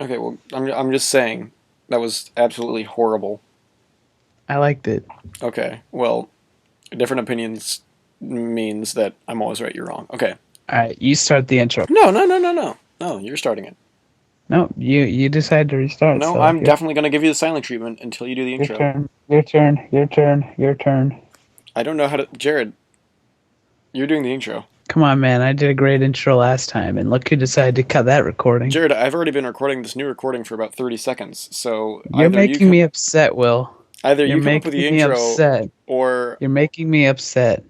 Okay, well, I'm just saying that was absolutely horrible. I liked it. Okay, well, different opinions means that I'm always right, you're wrong. Okay. All right, you start the intro. No, no, no, no, no. No, you're starting it. No, you decide to restart. No, So I'm definitely going to give you the silent treatment until you do the your intro. turn. Your turn. Your turn. Your turn. I don't know how to. Jared, you're doing the intro. Come on, man. I did a great intro last time, and look who decided to cut that recording. Jared, I've already been recording this new recording for about 30 seconds, so You're making me upset, Will. either You're you come up with making the me intro upset. or You're making me upset.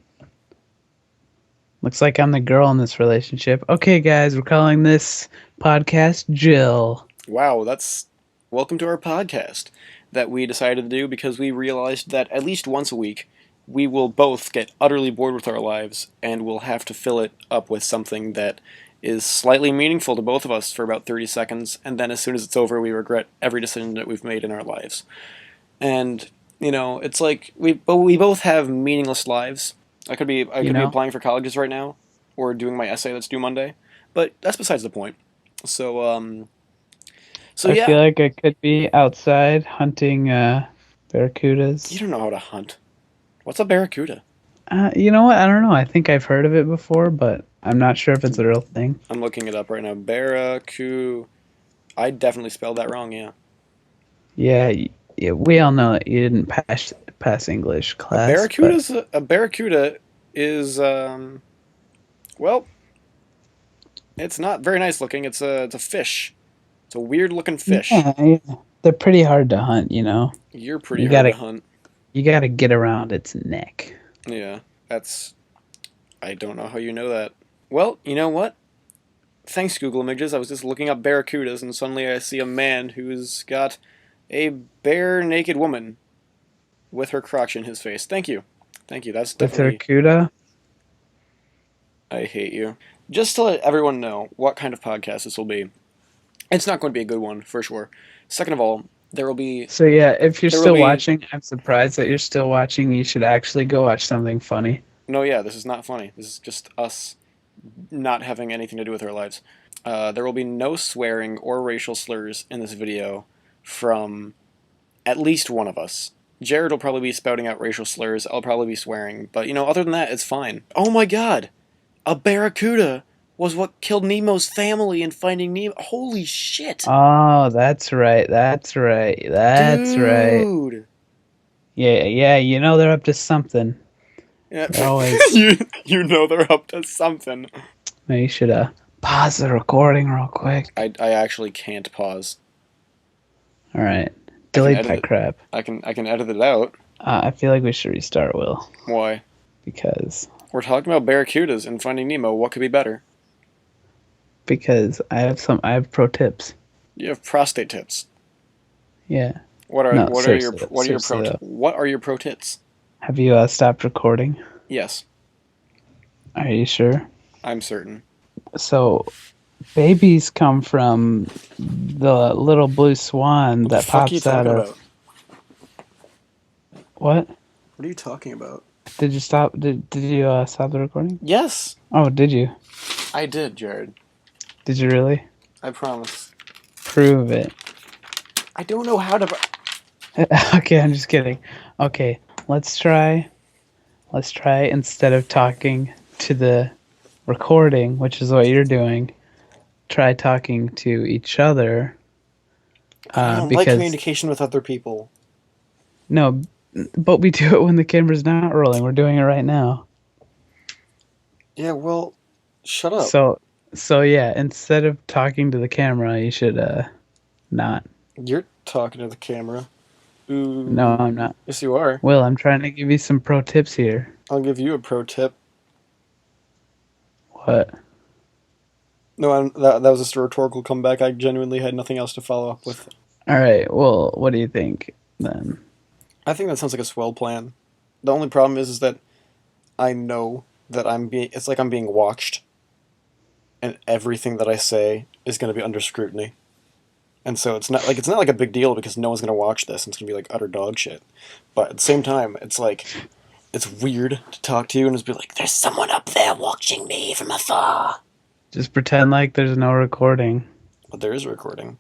Looks like I'm the girl in this relationship. Okay, guys, we're calling this podcast Jill. wow, that's welcome to our podcast that we decided to do because we realized that at least once a week we will both get utterly bored with our lives and we'll have to fill it up with something that is slightly meaningful to both of us for about 30 seconds, and then as soon as it's over, we regret every decision that we've made in our lives. And it's like we both have meaningless lives. I could be applying for colleges right now, or doing my essay that's due Monday, but that's besides the point. So so I yeah, feel like I could be outside hunting you barracudas. don't know how to hunt. What's a barracuda? You know what? I don't know. I think I've heard of it before, but I'm not sure if it's a real thing. I'm looking it up right now. Barracuda. I definitely spelled that wrong. Yeah. Yeah, yeah, we all know that you didn't pass English A class, but barracuda is well, it's not very nice looking. It's a fish. It's a weird looking fish. yeah, they're pretty hard to hunt. You're pretty You hard to gotta hunt. you gotta get around its neck. Yeah, that's. I don't know how you know that. Well, you know what? Thanks, Google Images. I was just looking up barracudas, and suddenly I see a man who's got a bare naked woman with her crotch in his face. Thank you. Thank you. That's With definitely. Barracuda, I hate you. Just to let everyone know what kind of podcast this will be. It's not going to be a good one, for sure. Second of all, there will be. so yeah, if you're There will still be. watching, I'm surprised that you're still watching. You should actually go watch something funny. No, yeah, this is not funny. This is just us not having anything to do with our lives. There will be no swearing or racial slurs in this video from at least one of us. Jared will probably be spouting out racial slurs. I'll probably be swearing. But, other than that, it's fine. Oh my god! A barracuda was what killed Nemo's family in Finding Nemo. Holy shit! Oh, that's right. That's right. That's right. Dude! Yeah, yeah. They're up to something. Yeah, They're always. you know they're up to something. No, you should pause the recording real quick. I actually can't pause. All right, I can delete edit that it. crap. I can edit it out. I feel like we should restart, Will, Why? because We're talking about barracudas and Finding Nemo. What could be better? because I have pro tips. You have prostate tits. Yeah. What are No, what are your seriously, what are your seriously though. what are your pro tits? Have you stopped recording? Yes, Are you sure? I'm certain. So, babies come from the little blue swan What the that fuck are you pops out talking of about? what? What are you talking about? Did you stop? Did you stop the recording? Yes, Oh, did you? I did, Jared. Did you really? I promise. Prove it. I don't know how to. Okay, I'm just kidding. Okay, let's try. Let's try instead of talking to the recording, which is what you're doing. Try talking to each other. I don't like Because communication with other people. no, but we do it when the camera's not rolling. We're doing it right now. Yeah, well, shut up. So, so yeah, instead of talking to the camera, you should not. You're talking to the camera. No, Ooh. I'm not. Yes, you are. Will, I'm trying to give you some pro tips here. I'll give you a pro tip. What? No, that was just a rhetorical comeback. I genuinely had nothing else to follow up with. All right. Well, what do you think then? I think that sounds like a swell plan. The only problem is that I know that it's like I'm being watched, and everything that I say is going to be under scrutiny. And so it's not like a big deal because no one's going to watch this and it's going to be like utter dog shit. But at the same time, it's like it's weird to talk to you and just be like there's someone up there watching me from afar. Just pretend like there's no recording. But there is a recording.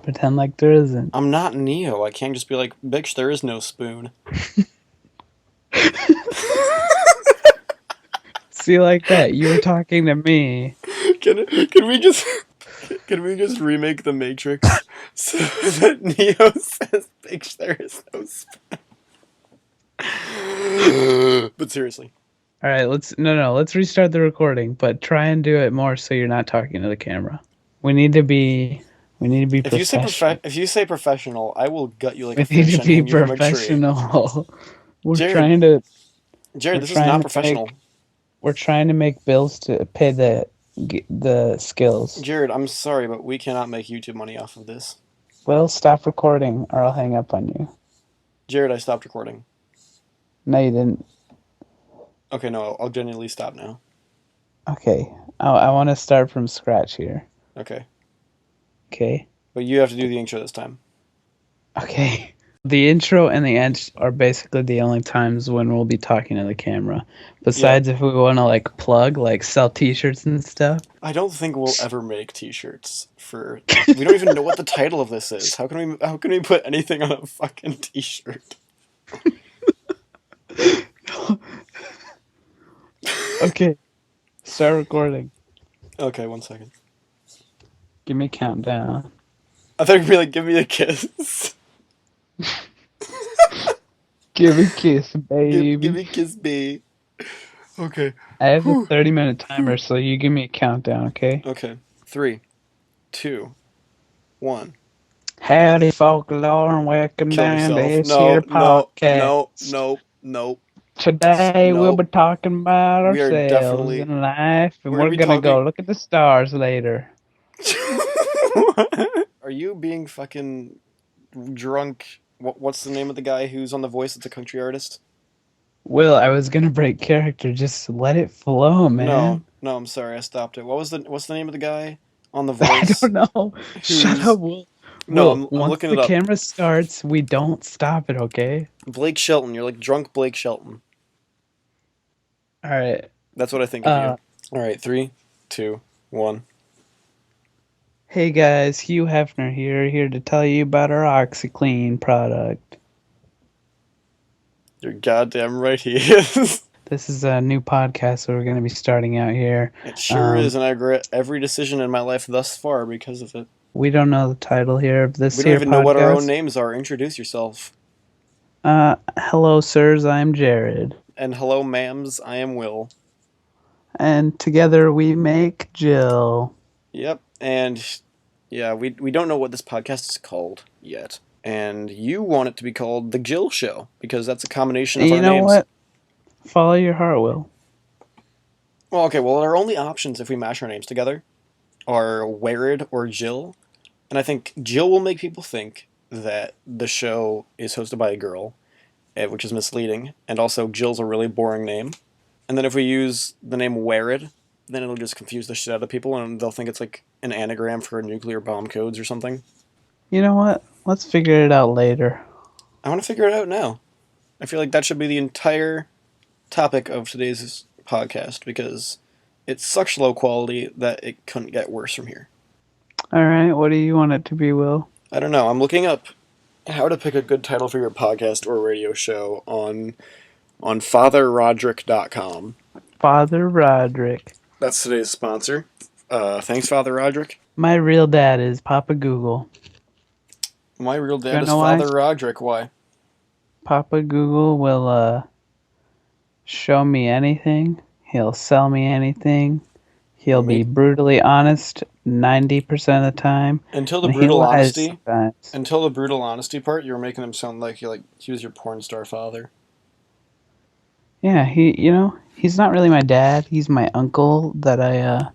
Pretend like there isn't. I'm not Neo. I can't just be like, bitch, there is no spoon. See, like that. You were talking to me. Can we just remake the Matrix so that Neo says, bitch, there is no spoon? But seriously. All right, let's restart the recording, but try and do it more so you're not talking to the camera. We need to be professional. If you say professional, I will gut you like a We need fish to and be hang you from a tree. professional. We're Jared, trying to Jared, we're this is trying not to professional. make we're trying to make bills to pay the skills. Jared, I'm sorry, but we cannot make YouTube money off of this. Well, stop recording or I'll hang up on you. Jared, I stopped recording. No, you didn't. Okay, no, I'll genuinely stop now. Okay. I want to start from scratch here. Okay. Okay. But you have to do the intro this time. Okay. The intro and the end are basically the only times when we'll be talking to the camera. Yeah. Besides if we want to like plug, like sell t-shirts and stuff. I don't think we'll ever make t-shirts for we don't even know what the title of this is. How can we put anything on a fucking t-shirt? Okay. Start recording. Okay, 1 second. Give me a countdown. I thought you'd be like, give me a kiss. Give me a kiss, baby. give me a kiss, babe. Okay. I have a Whew. 30-minute timer, so you give me a countdown, okay? Okay. 3, 2, 1. Howdy, folklore, and welcome Kill down to yourself. this here podcast. No. Today we'll be No. talking about We are ourselves definitely and life, and we're we're gonna be gonna go talking. look at the stars later. Are you being fucking drunk? What's the name of the guy who's on The Voice? It's a country artist. Will, I was gonna break character, just let it flow, No, man. no, I'm sorry, I stopped it. What's the name of the guy on The I Voice don't know. Shut up, who's Will. no, Will, I'm once looking the it up. camera starts, we don't stop it, okay? Blake Shelton. You're like drunk Blake Shelton. Alright. That's what I think of you. Uh, All right, 3, 2, 1. hey guys, Hugh Hefner here to tell you about our OxyClean product. You're goddamn right, he is. This is a new podcast that we're going to be starting out here. It sure is, and I regret every decision in my life thus far because of it. We don't know the title here of this We don't here even know what our own podcast. names are. Introduce yourself. Hello, sirs. I'm Jared, And hello, ma'ams. I am Will. and together we make Jill. Yep. And yeah, we don't know what this podcast is called yet. And you want it to be called The Jill Show because that's a combination And of you our know names. what? Follow your heart, Will. Well, okay, well, our only options if we mash our names together are Werid or Jill. And I think Jill will make people think that the show is hosted by a girl, which is misleading. And also, Jill's a really boring name. And then if we use the name Werid, then it'll just confuse the shit out of people and they'll think it's like an anagram for nuclear bomb codes or something. You know what? Let's figure it out later. I want to figure it out now. I feel like that should be the entire topic of today's podcast because it's such low quality that it couldn't get worse from here. All right. What do you want it to be, Will? I don't know. I'm looking up how to pick a good title for your podcast or radio show on fatherroderick.com. Father Roderick. That's today's sponsor. Thanks, Father Roderick. My real dad is Papa Google. My real You dad is know why? Father Roderick. Why? Papa Google will show me anything. He'll sell me anything. He'll be Make, brutally honest 90% of the time, until the and he brutal lies honesty. sometimes. Until the brutal honesty part, you were making him sound like he was your porn star father. Yeah, he's not really my dad. He's my uncle that I That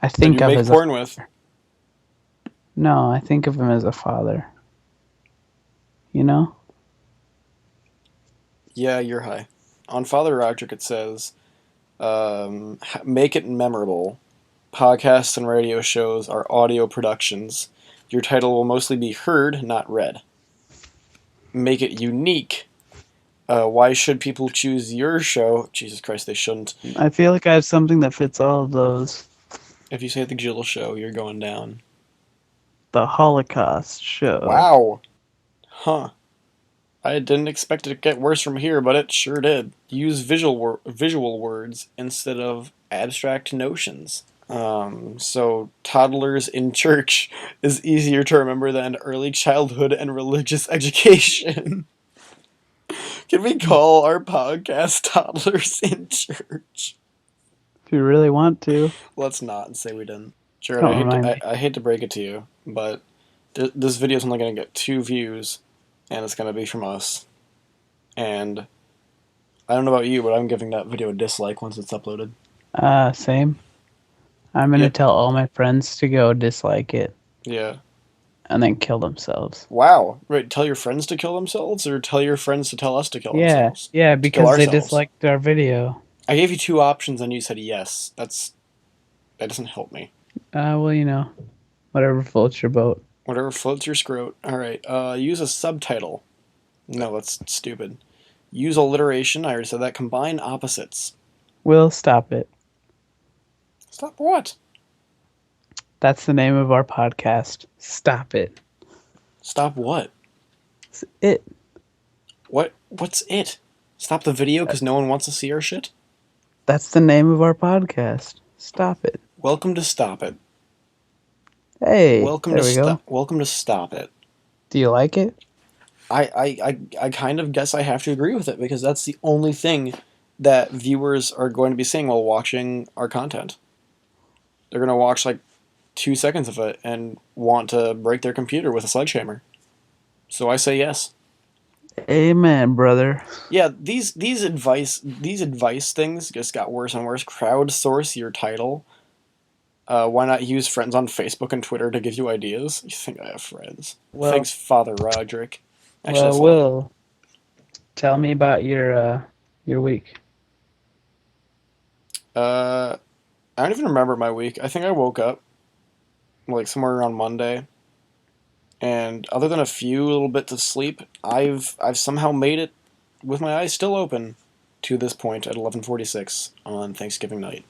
you think of make as a porn with. no, I think of him as a father. You know? Yeah, you're high. On Father Roderick, it says, make it memorable. Podcasts and radio shows are audio productions. Your title will mostly be heard, not read. Make it unique. Why should people choose your show? Jesus Christ, they shouldn't. I feel like I have something that fits all of those. If you say the Jill Show, you're going down. The Holocaust show. Wow. Huh. I didn't expect it to get worse from here, but it sure did. Use visual words instead of abstract notions. So toddlers in church is easier to remember than early childhood and religious education. Can we call our podcast Toddlers in Church? If you really want to. Let's not and say we didn't. Jared, Don't remind me. I hate to break it to you, but this video is only going to get 2 views, and it's going to be from us. And I don't know about you, but I'm giving that video a dislike once it's uploaded. Same. I'm gonna tell all my friends to go dislike it. Yeah. And then kill themselves. Wow. Right, tell your friends to kill themselves, or tell your friends to tell us to kill themselves? Yeah, because they disliked our video. I gave you 2 options and you said yes. That doesn't help me. Well, whatever floats your boat. Whatever floats your scrote. Alright, use a subtitle. No, that's stupid. Use alliteration. I already said that. Combine opposites. Will, stop it. Stop what? That's the name of our podcast. Stop it. Stop what? It's it. What's it? Stop the video because no one wants to see our shit? That's the name of our podcast. Stop it. Welcome to Stop It. Hey, Welcome to Stop It. Do you like it? I kind of guess I have to agree with it because that's the only thing that viewers are going to be seeing while watching our content. They're going to watch like 2 seconds of it and want to break their computer with a sledgehammer. So I say yes. Amen, brother. Yeah, these advice things just got worse and worse. Crowdsource your title. Why not use friends on Facebook and Twitter to give you ideas? You think I have friends? Well, thanks, Father Roderick. Actually, Will, tell me about your week. I don't even remember my week. I think I woke up like somewhere around Monday, and other than a few little bits of sleep, I've somehow made it with my eyes still open to this point at 11:46 on Thanksgiving night.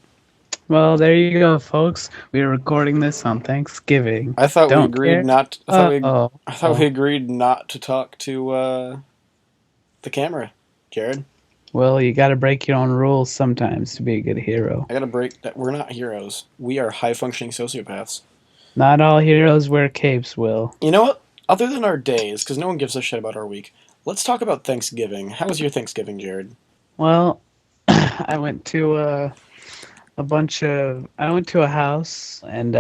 Well, there you go, folks. We are recording this on Thanksgiving. I thought we agreed care? not. I thought we agreed not to talk to the camera, Jared. Well, you got to break your own rules sometimes to be a good hero. I got to break that. We're not heroes. We are high-functioning sociopaths. Not all heroes wear capes, Will. You know what? Other than our days, because no one gives a shit about our week, let's talk about Thanksgiving. How was your Thanksgiving, Jared? Well, I went to I went to a house, and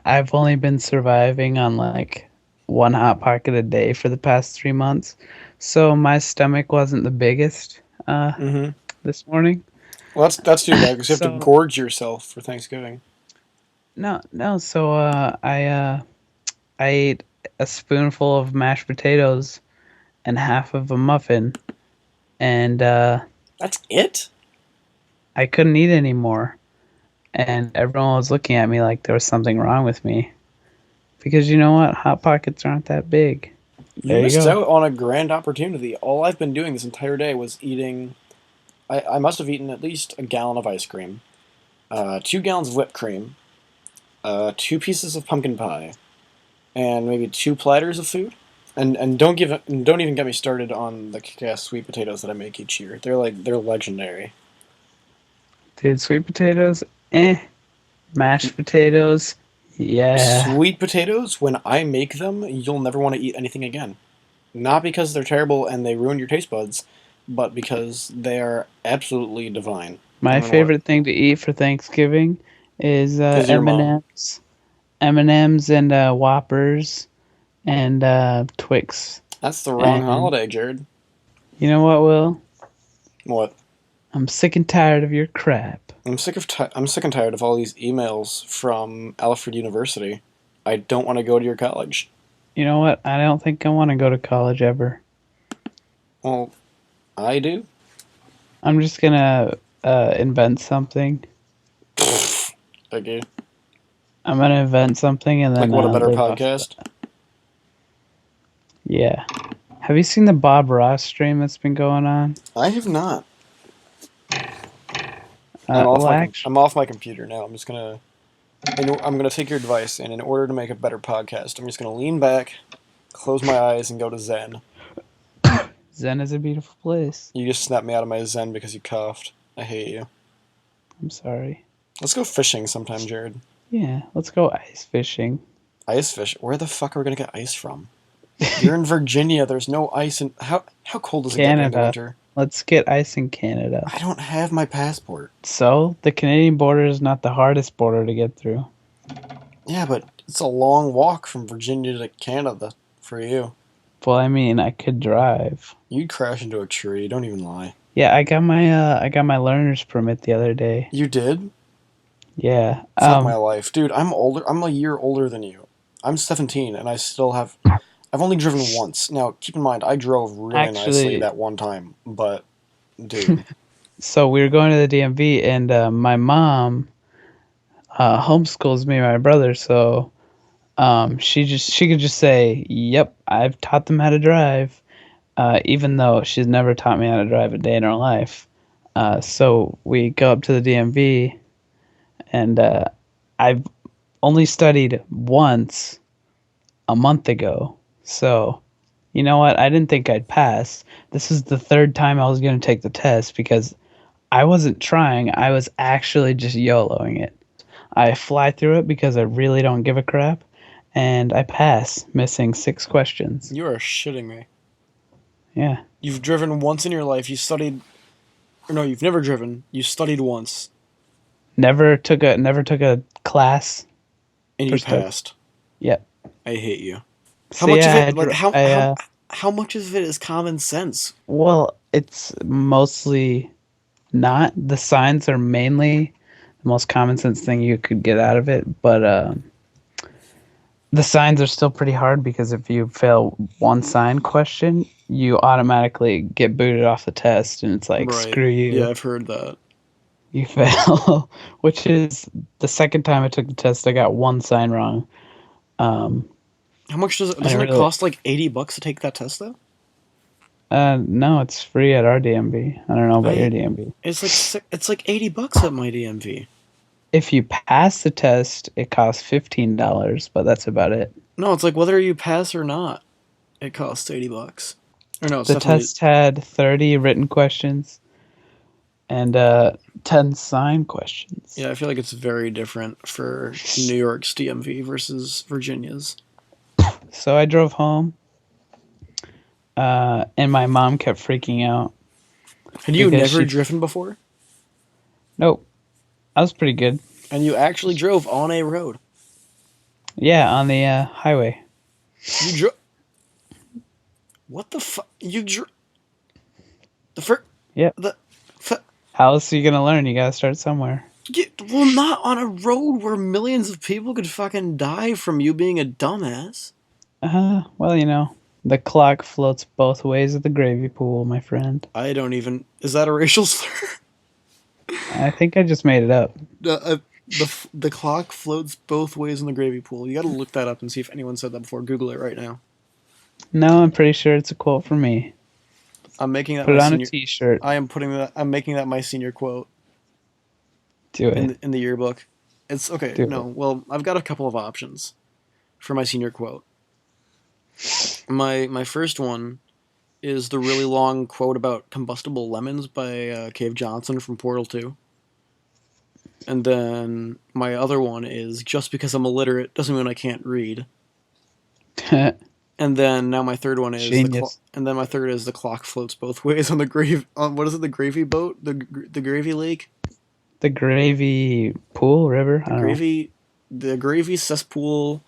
I've only been surviving on like 1 Hot Pocket a day for the past 3 months, so my stomach wasn't the biggest this morning. Well, that's too bad because you have to gorge yourself for Thanksgiving. No. So I ate a spoonful of mashed potatoes and half of a muffin, and that's it. I couldn't eat anymore, and everyone was looking at me like there was something wrong with me. Because you know what? Hot Pockets aren't that big. You missed out on a grand opportunity. All I've been doing this entire day was eating. I must have eaten at least a gallon of ice cream, 2 gallons of whipped cream, 2 pieces of pumpkin pie, and maybe 2 platters of food. And don't even get me started on the kick-ass sweet potatoes that I make each year. They're legendary. Dude, sweet potatoes, mashed potatoes, yeah. Sweet potatoes, when I make them, you'll never want to eat anything again. Not because they're terrible and they ruin your taste buds, but because they are absolutely divine. My favorite thing to eat for Thanksgiving is M&Ms. M&Ms and Whoppers and Twix. That's the wrong holiday, Jared. You know what, Will? What? I'm sick and tired of your crap. I'm sick and tired of all these emails from Alfred University. I don't want to go to your college. You know what? I don't think I want to go to college ever. Well, I do. I'm just gonna invent something. Okay. I'm gonna invent something and then. Like what, a better podcast? Yeah. Have you seen the Bob Ross stream that's been going on? I have not. I'm off my computer now. I'm just gonna I'm going to take your advice, and in order to make a better podcast, I'm just going to lean back, close my eyes, and go to Zen. Zen is a beautiful place. You just snapped me out of my Zen because you coughed. I hate you. I'm sorry. Let's go fishing sometime, Jarod. Yeah, let's go ice fishing. Ice fish? Where the fuck are we going to get ice from? You're in Virginia. There's no ice in... How cold does it get during the Canada. winter? Let's get ice in Canada. I don't have my passport. So, the Canadian border is not the hardest border to get through. Yeah, but it's a long walk from Virginia to Canada for you. Well, I mean, I could drive. You'd crash into a tree. Don't even lie. Yeah, I got my learner's permit the other day. You did? Yeah. Fuck my life. Dude, I'm older. I'm a year older than you. I'm 17, and I still have... I've only driven once. Now, keep in mind, I drove really nicely that one time, but, dude. So we were going to the DMV, and my mom homeschools me and my brother, so she could just say, "Yep, I've taught them how to drive," even though she's never taught me how to drive a day in her life. So we go up to the DMV, and I've only studied once a month ago. So, you know what? I didn't think I'd pass. This is the third time I was going to take the test because I wasn't trying. I was actually just YOLOing it. I fly through it because I really don't give a crap, and I pass, missing 6 questions. You are shitting me. Yeah. You've driven once in your life. You studied... Or no, you've never driven. You studied once. Never took a class. And you passed. Yep. I hate you. How much of it? Like how much of it is common sense? Well, it's mostly not. The signs are mainly the most common sense thing you could get out of it, but the signs are still pretty hard because if you fail one sign question, you automatically get booted off the test, and it's like, right. Screw you. Yeah, I've heard that. You fail, which is the second time I took the test, I got one sign wrong. How much doesn't it cost like $80 to take that test though? No, it's free at our DMV. I don't know about your DMV. It's like $80 at my DMV. If you pass the test, it costs $15, but that's about it. No, it's like whether you pass or not, it costs $80. Or no, it's the test had 30 written questions and 10 sign questions. Yeah, I feel like it's very different for New York's DMV versus Virginia's. So I drove home, and my mom kept freaking out. Had you never driven before? Nope. I was pretty good. And you actually drove on a road? Yeah, on the highway. You drove... What the fuck? You drove... The first... Yep. How else are you going to learn? You got to start somewhere. Well, not on a road where millions of people could fucking die from you being a dumbass. Well, you know, the clock floats both ways of the gravy pool, my friend. I don't even... Is that a racial slur? I think I just made it up. The clock floats both ways in the gravy pool. You gotta look that up and see if anyone said that before. Google it right now. No, I'm pretty sure it's a quote from me. I'm making that Put it on a t-shirt. I'm making that my senior quote. Do it. In the yearbook. It's okay. Well, I've got a couple of options for my senior quote. My first one is the really long quote about combustible lemons by Cave Johnson from Portal 2. And then my other one is just because I'm illiterate doesn't mean I can't read. And then now my third one is the clock floats both ways on the what is it, the gravy boat, the gravy lake, the gravy pool river, the gravy cesspool.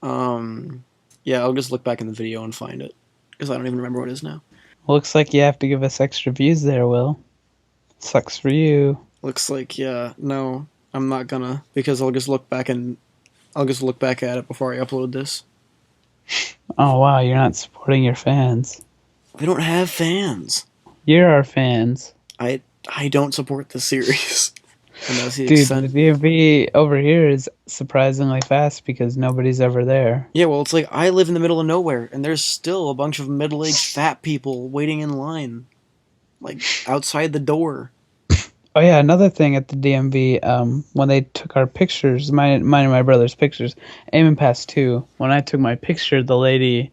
Yeah, I'll just look back in the video and find it because I don't even remember what it is now. Looks like you have to give us extra views there, Will. Sucks for you. Looks like, yeah. No, I'm not gonna, because I'll just look back at it before I upload this. Oh wow, you're not supporting your fans. We don't have fans. You're our fans. I don't support the series. And that's the Dude, extent. the DMV over here is surprisingly fast because nobody's ever there. Yeah, well, it's like I live in the middle of nowhere, and there's still a bunch of middle-aged fat people waiting in line, like outside the door. Oh yeah, another thing at the DMV, when they took our pictures, mine and my brother's pictures, Eamon passed too. When I took my picture, the lady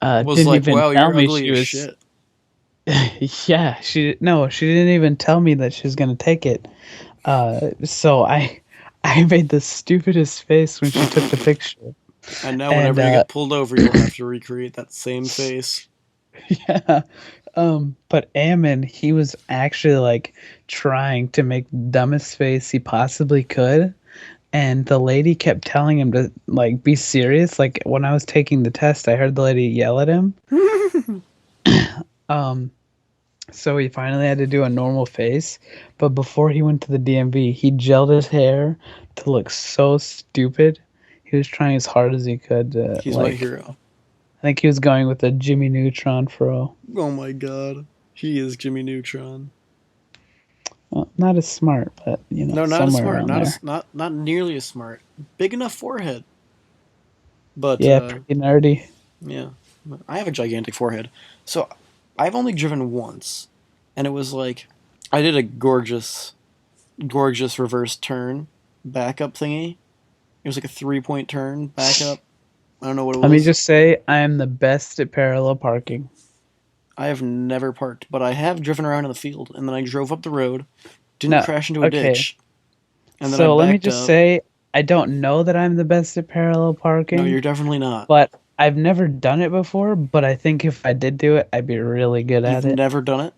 Was didn't like, even wow, tell you're me ugly she as was. shit. Yeah, she didn't even tell me that she was gonna take it. So I made the stupidest face when she took the picture, And now and whenever you get pulled over, you'll have to recreate that same face. yeah, but Ammon, he was actually like trying to make the dumbest face he possibly could. And the lady kept telling him to like be serious. Like when I was taking the test, I heard the lady yell at him. Um, so he finally had to do a normal face. But before he went to the DMV, he gelled his hair to look so stupid. He was trying as hard as he could to He's my like. hero. I think he was going with a Jimmy Neutron fro. Oh my god. He is Jimmy Neutron. Well, not as smart, but No, not as somewhere smart. around there. Not nearly as smart. Big enough forehead. But Yeah, pretty nerdy. yeah. I have a gigantic forehead. So I've only driven once. And it was like I did a gorgeous reverse turn backup thingy. It was like a 3 point turn back up. I don't know what it Let me was. just say, I am the best at parallel parking. I have never parked, but I have driven around in the field, and then I drove up the road, didn't No, crash into a okay. ditch, and then I So let me backed just up. say, I don't know that I'm the best at parallel No, parking, you're definitely not. but I've never done it before. But I think if I did do it, I'd be really good You've at it. never done it?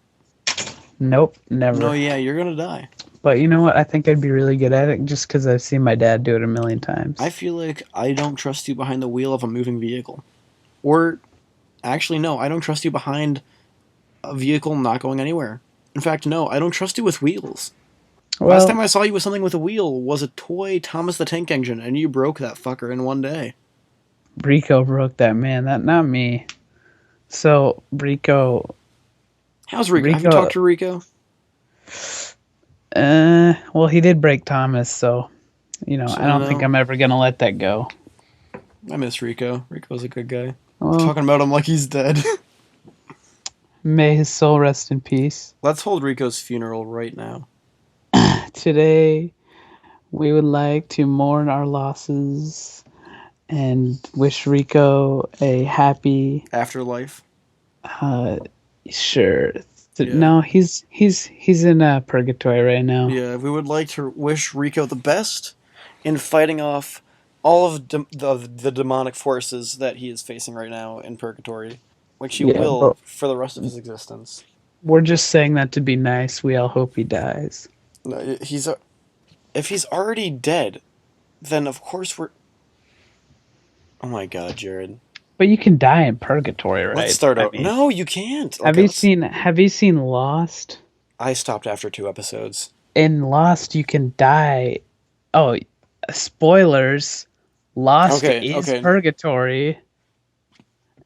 Nope, No, never. yeah, you're gonna die. But you know what? I think I'd be really good at it just because I've seen my dad do it a million I times. feel like I don't trust you behind the wheel of a moving vehicle. Or, actually, no, I don't trust you behind a vehicle not going anywhere. In fact, no, I don't trust you with wheels. Last time Well, I saw you with something with a wheel was a toy Thomas the Tank Engine, and you broke that fucker in one day. Rico broke that man. That not me. So How's Rico? Have you Rico. talked to Rico? Well, he did break Thomas, so I So don't think no. I'm ever gonna let that go. I miss Rico. Rico's a good guy. Well, Talking about him like he's dead. may his soul rest in peace. Let's hold Rico's funeral right now. Today, we would like to mourn our losses and wish Rico a happy. Afterlife. Uh, sure. Yeah. No, he's in purgatory right now. Yeah, we would like to wish Rico the best in fighting off all of the demonic forces that he is facing right now in purgatory, which he Yeah, will but for the rest of his existence. we're just saying that to be nice. We all hope he dies. No, if he's already dead, then of course we're. Oh my God, Jared. But you can die in purgatory, Let's right? start I out. mean, No, you can't. have Okay, you let's. seen Lost? I stopped after 2 episodes. In Lost, you can die. Oh, spoilers. Lost Okay, is okay. purgatory,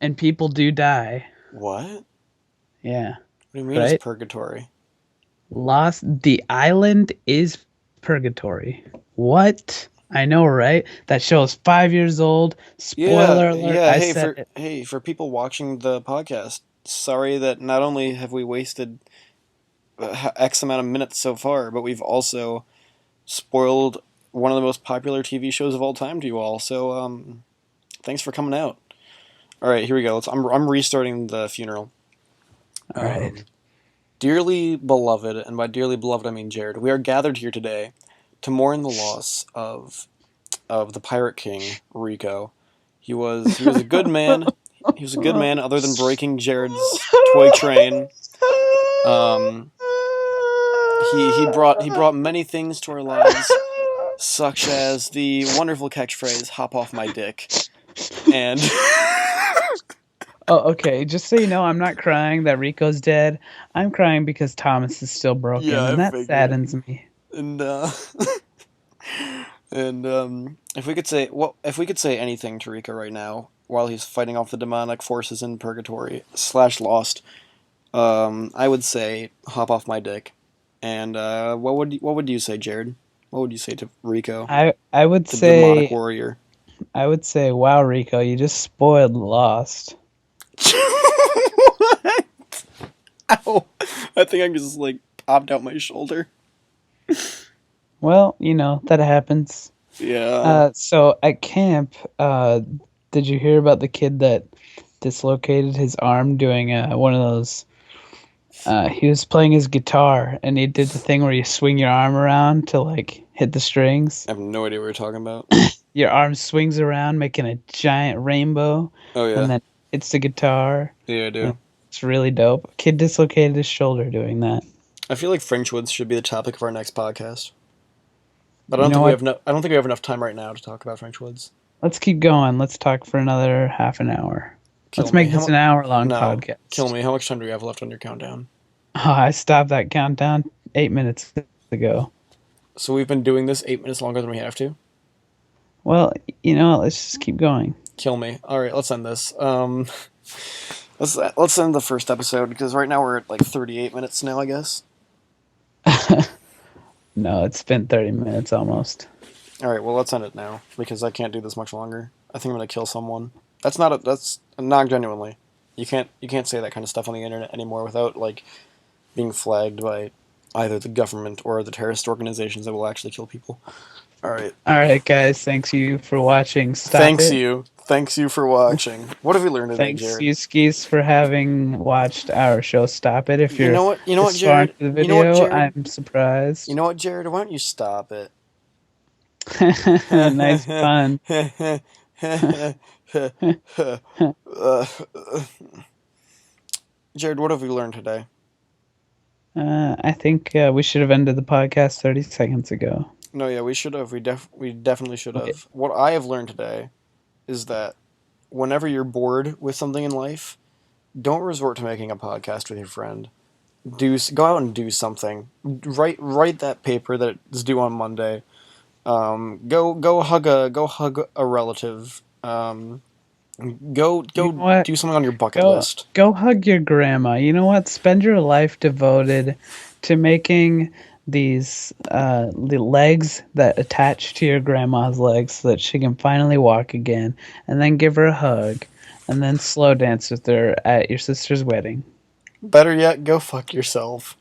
and people do die. What? What Yeah, do you mean it's right? purgatory? Lost, the island is purgatory. What? I know, right? That show is 5 years old. Yeah, Spoiler alert, yeah. I said it. Hey, for people watching the podcast, sorry that not only have we wasted X amount of minutes so far, but we've also spoiled one of the most popular TV shows of all time to you all. So, thanks for coming out. All right, here we go. I'm restarting the funeral. All right. Um, Dearly beloved, and by dearly beloved I mean Jared, we are gathered here today to mourn the loss of the Pirate King Rico. He was a good man. He was a good man, other than breaking Jared's toy train. Um, he brought many things to our lives, such as the wonderful catchphrase "Hop off my dick," and Oh, okay. Just so you know, I'm not crying that Rico's dead. I'm crying because Thomas is still yeah, broken, I and that figured. saddens me. And and if we could say anything to Rico right now while he's fighting off the demonic forces in purgatory slash lost, I would say hop off my dick. And what would you say, Jared? What would you say to Rico, I would the demonic say warrior? wow, Rico, you just spoiled Lost. What? Ow! I think I just like popped out my shoulder. Well, that happens. Yeah, So at camp, did you hear about the kid that dislocated his arm doing one of those? He was playing his guitar and he did the thing where you swing your arm around to like hit the strings. I have no idea what you're talking about. Your arm swings around, making a giant rainbow, Oh and yeah, then hits the guitar. yeah, I And do. it's really dope. Kid dislocated his shoulder doing that. I feel like French woods should be the topic of our next podcast, but I You don't know think we what? have no. I don't think we have enough time right now to talk about French woods. Let's keep going. Let's talk for another half an hour. Kill Let's me. make How this much? an hour-long No, kill podcast. me. How much time do we have left on your countdown? Oh, I stopped that countdown 8 minutes ago. So we've been doing this 8 minutes longer than we have to. Well, you know what? Let's just keep going. Kill me. All right, let's end this. Let's end the first episode because right now we're at like 38 minutes now, I guess. No, it's been 30 minutes almost. All right, well let's end it now because I can't do this much longer. I think I'm gonna kill someone. That's not genuinely. You can't say that kind of stuff on the internet anymore without like being flagged by either the government or the terrorist organizations that will actually kill people. All right. All right, guys. Thanks you for watching. Stop it. Thanks you for watching. What have we learned today, Thanks Jared? you skis for having watched our show. Stop it. If You you're know what? You know what, this far Jared? into the You know what, video, Jared? I'm surprised. You know what, Jared? Why don't you stop it? Nice pun. Uh, Jared, what have we learned today? I think we should have ended the podcast 30 seconds ago. No, yeah, we should have. We definitely should Okay. have. What I have learned today is that whenever you're bored with something in life, don't resort to making a podcast with your friend. Go out and do something. Write that paper that is due on Monday. Go hug a relative. You know Go what? do something on your bucket Go list. go hug your grandma. You know what? Spend your life devoted to making these the legs that attach to your grandma's legs so that she can finally walk again, and then give her a hug, and then slow dance with her at your sister's wedding. Better yet, go fuck yourself.